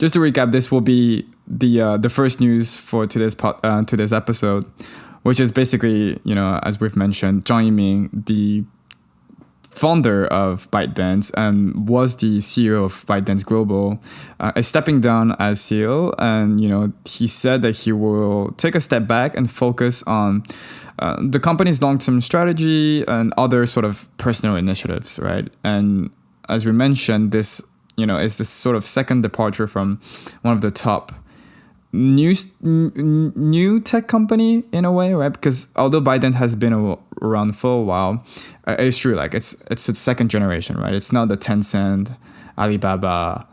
just to recap, this will be the first news for today's episode, which is basically, as we've mentioned, Zhang Yiming, the founder of ByteDance and was the CEO of ByteDance Global, is stepping down as CEO, and he said that he will take a step back and focus on the company's long-term strategy and other sort of personal initiatives, right? And as we mentioned, this is this sort of second departure from one of the top new tech company in a way, right? Because although ByteDance has been around for a while, it's true, like it's a second generation, right? It's not the Tencent, Alibaba,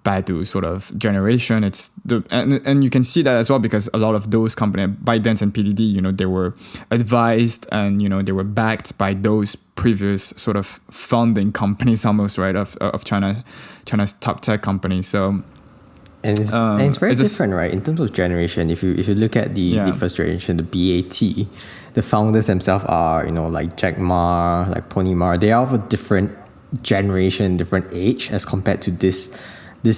Baidu sort of generation. It's and you can see that as well, because a lot of those companies, ByteDance and PDD, they were advised and they were backed by those previous sort of founding companies almost, right, of China's top tech companies. So. And it's very different, right? In terms of generation, if you look at the first generation, the BAT, the founders themselves are like Jack Ma, like Pony Ma. They are of a different generation, different age as compared to this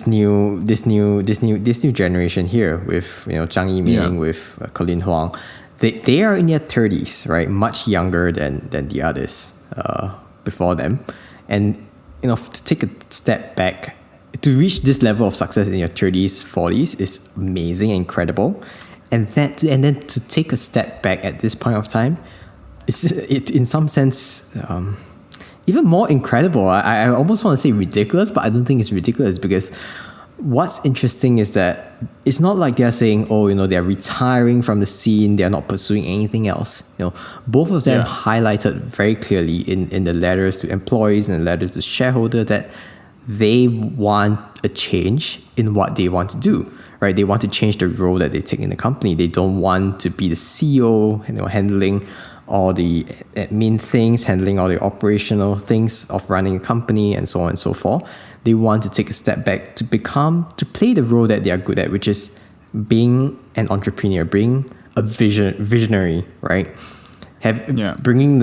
new generation here with Zhang Yiming, with Colin Huang. They are in their 30s, right? Much younger than the others before them, and to take a step back. To reach this level of success in your 30s, 40s is amazing, incredible. And then to take a step back at this point of time, it's in some sense even more incredible. I almost want to say ridiculous, but I don't think it's ridiculous, because what's interesting is that it's not like they're saying, they're retiring from the scene, they're not pursuing anything else. Both of them highlighted very clearly in the letters to employees and the letters to shareholders that they want a change in what they want to do, right? They want to change the role that they take in the company. They don't want to be the CEO, handling all the admin things, handling all the operational things of running a company, and so on and so forth. They want to take a step back to play the role that they are good at, which is being an entrepreneur, being a visionary, right? Bring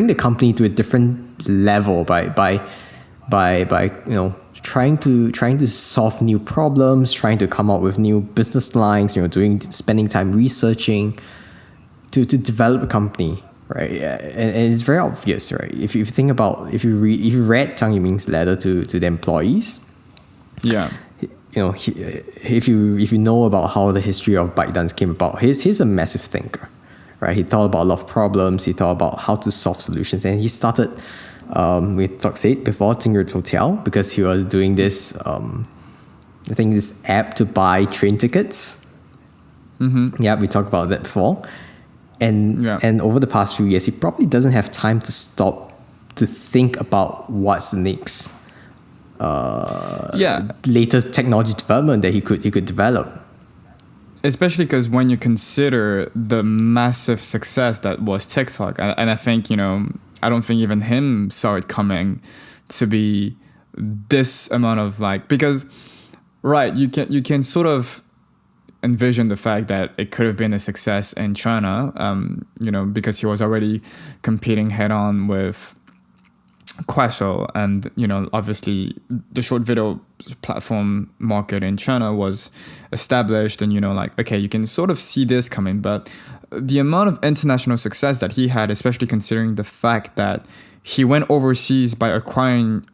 the company to a different level by trying to solve new problems, trying to come up with new business lines, spending time researching to develop a company, right? And it's very obvious, right? If you think about, if you read Zhang Yiming's letter to the employees, if you know about how the history of ByteDance came about, he's a massive thinker, right? He thought about a lot of problems. He thought about how to solve solutions, and he started with Toxic before Tingrid Hotel, because he was doing this this app to buy train tickets. Yeah, we talked about that before. And over the past few years, he probably doesn't have time to stop to think about what's the next latest technology development that he could develop. Especially because when you consider the massive success that was TikTok, and I think, I don't think even him saw it coming to be this amount of because, right, you can sort of envision the fact that it could have been a success in China, because he was already competing head on with Kuaishou, and obviously the short video platform market in China was established, and okay, you can sort of see this coming. But the amount of international success that he had, especially considering the fact that he went overseas by acquiring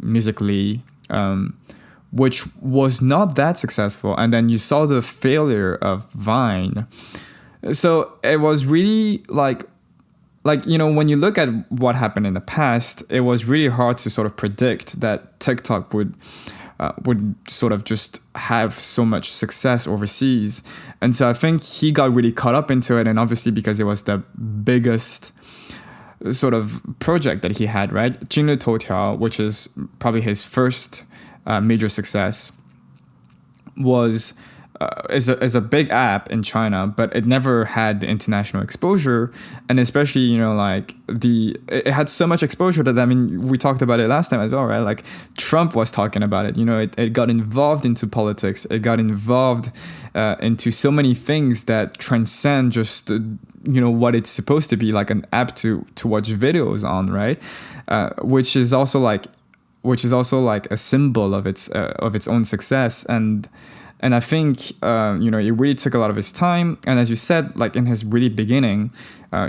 Musical.ly, which was not that successful, and then you saw the failure of Vine. So it was really when you look at what happened in the past, it was really hard to sort of predict that TikTok would sort of just have so much success overseas. And so I think he got really caught up into it, and obviously because it was the biggest sort of project that he had, right? Tingrid Hotel, which is probably his first major success, is a big app in China, but it never had the international exposure. And especially, it had so much exposure that, we talked about it last time as well, right? Trump was talking about it, it got involved into politics. It got involved into so many things that transcend just, what it's supposed to be, like an app to watch videos on, right? Which is also which is also like a symbol of its own success. And I think it really took a lot of his time. And as you said, like in his really beginning,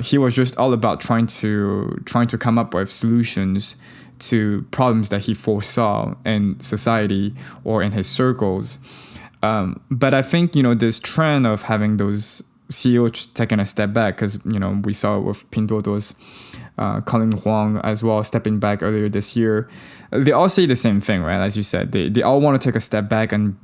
he was just all about trying to come up with solutions to problems that he foresaw in society or in his circles. But I think this trend of having those CEOs taking a step back, because we saw it with Pinduoduo's Colin Huang as well stepping back earlier this year. They all say the same thing, right? As you said, they all want to take a step back and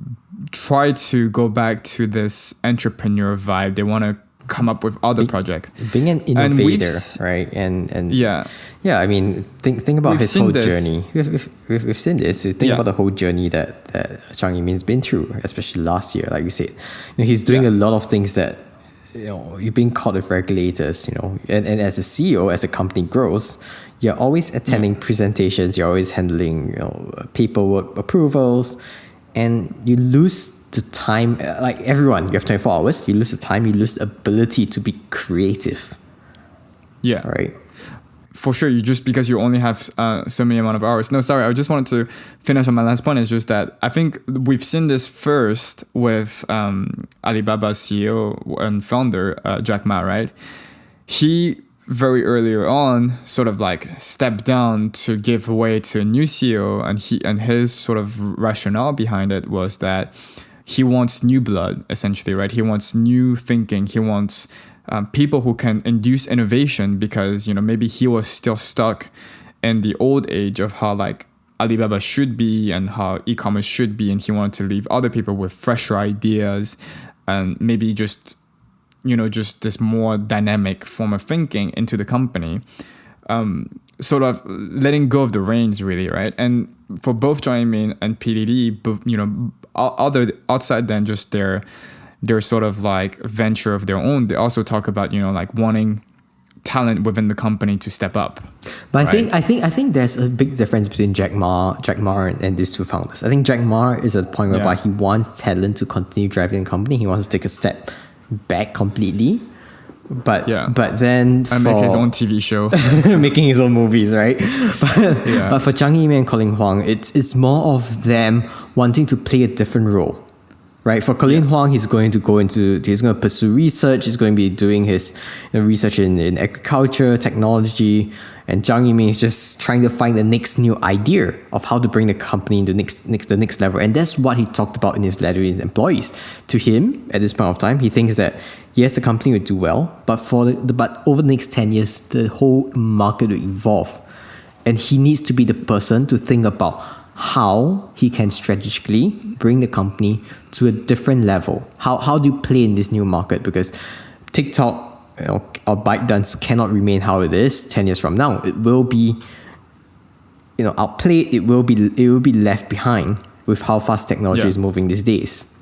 try to go back to this entrepreneur vibe. They want to come up with other projects. Being an innovator, right? And yeah. I mean, think about his whole journey. We've seen this. We think about the whole journey that Zhang Yiming's been through, especially last year. Like you said, he's doing a lot of things that you're being caught with regulators. And as a CEO, as a company grows, you're always attending presentations. You're always handling paperwork approvals, and you lose the time. Like everyone, you have 24 hours. You lose the time. You lose the ability to be creative. Yeah. Right. For sure, because you only have so many amount of hours. No, sorry, I just wanted to finish on my last point. Is just that I think we've seen this first with Alibaba's CEO and founder, Jack Ma, right? He very earlier on sort of like stepped down to give way to a new CEO, and his sort of rationale behind it was that he wants new blood, essentially, right? He wants new thinking. He wants people who can induce innovation, because maybe he was still stuck in the old age of how like Alibaba should be and how e-commerce should be, and he wanted to leave other people with fresher ideas and maybe just this more dynamic form of thinking into the company, sort of letting go of the reins, really, right? And for both Zhang Yiming and PDD, outside than just their sort of like venture of their own, they also talk about like wanting talent within the company to step up. But right? I think there's a big difference between Jack Ma and these two founders. I think Jack Ma is at the point whereby he wants talent to continue driving the company. He wants to take a step back completely. But then and make his own TV show, making his own movies, right? But for Zhang Yiming and Colin Huang, it's more of them wanting to play a different role. Right, for Colin Huang, he's going to pursue research. He's going to be doing his research in agriculture, technology, and Zhang Yiming is just trying to find the next new idea of how to bring the company into the next level. And that's what he talked about in his letter to his employees. To him, at this point of time, he thinks that yes, the company will do well, but but over the next 10 years, the whole market will evolve, and he needs to be the person to think about how he can strategically bring the company to a different level. How do you play in this new market? Because TikTok or ByteDance cannot remain how it is 10 years from now. It will be outplayed. It will be left behind with how fast technology is moving these days.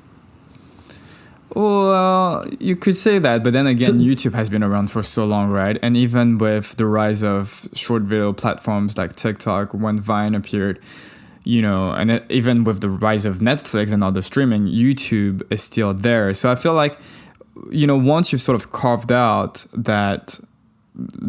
Well, you could say that, but then again, YouTube has been around for so long, right? And even with the rise of short video platforms like TikTok, when Vine appeared, and even with the rise of Netflix and all the streaming, YouTube is still there. So I feel like, once you've sort of carved out that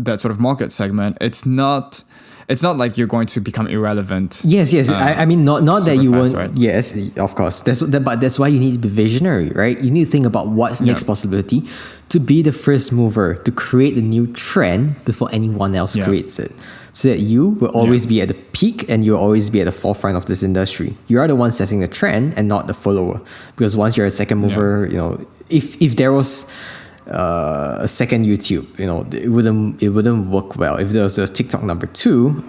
sort of market segment, it's not like you're going to become irrelevant. Yes. I mean, not that you won't. Right? Yes, of course. But that's why you need to be visionary, right? You need to think about what's the next possibility, to be the first mover, to create a new trend before anyone else creates it. So that you will always be at the peak and you'll always be at the forefront of this industry. You are the one setting the trend and not the follower. Because once you're a second mover, if there was a second YouTube, it wouldn't work well. If there was a TikTok number 2,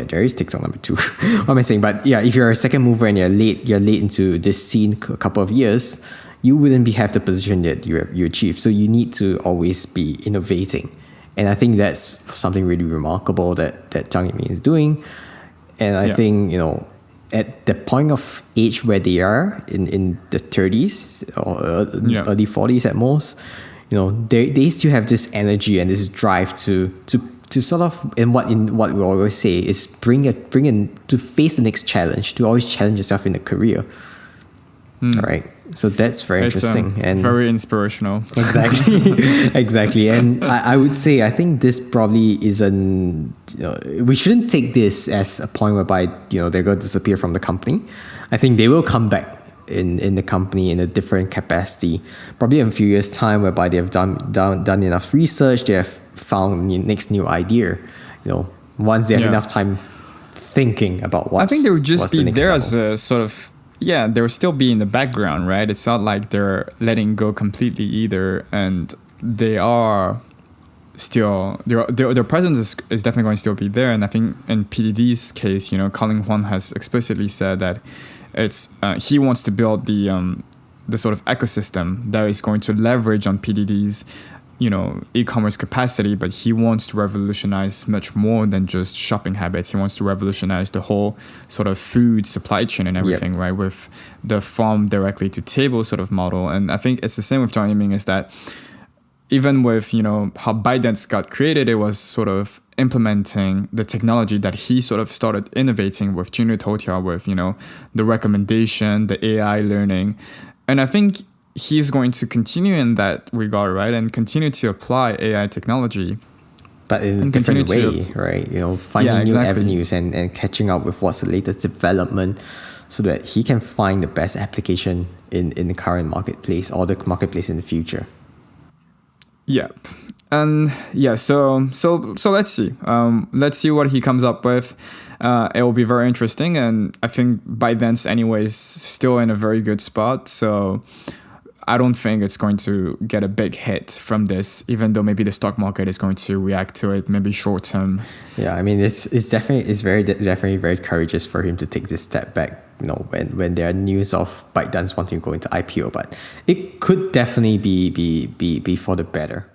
there is TikTok number 2. What am I saying? But yeah, if you're a second mover and you're late into this scene a couple of years, you wouldn't have the position that you achieve. So you need to always be innovating. And I think that's something really remarkable that Zhang Yiming is doing. And I think, at the point of age where they are in the 30s or early 40s at most, they still have this energy and this drive to sort of, and what we always say is bring in to face the next challenge, to always challenge yourself in a career. Right. So that's very interesting and very inspirational. Exactly. Exactly. And I would say, I think this probably isn't, we shouldn't take this as a point whereby, they're going to disappear from the company. I think they will come back in the company in a different capacity, probably in a few years' time, whereby they have done enough research, they have found the next new idea, once they have enough time thinking about what. I think they would just be there as a sort of, they will still be in the background, right? It's not like they're letting go completely either, and they are still, their presence is definitely going to still be there. And I think in PDD's case, Colin Huang has explicitly said that it's he wants to build the sort of ecosystem that is going to leverage on PDD's e-commerce capacity, but he wants to revolutionize much more than just shopping habits. He wants to revolutionize the whole sort of food supply chain and everything, right? With the farm directly to table sort of model. And I think it's the same with Zhang Yiming, is that even with, how ByteDance got created, it was sort of implementing the technology that he sort of started innovating with Junior Toutiao, with, the recommendation, the AI learning. And I think he's going to continue in that regard, right? And continue to apply AI technology. But in a different way, right? Finding new avenues and catching up with what's the latest development, so that he can find the best application in the current marketplace, or the marketplace in the future. Yeah. And so let's see. Let's see what he comes up with. It will be very interesting. And I think ByteDance anyways still in a very good spot. So I don't think it's going to get a big hit from this, even though maybe the stock market is going to react to it, maybe short term. Yeah, I mean, it's definitely very courageous for him to take this step back, when there are news of ByteDance wanting to go into IPO, but it could definitely be for the better.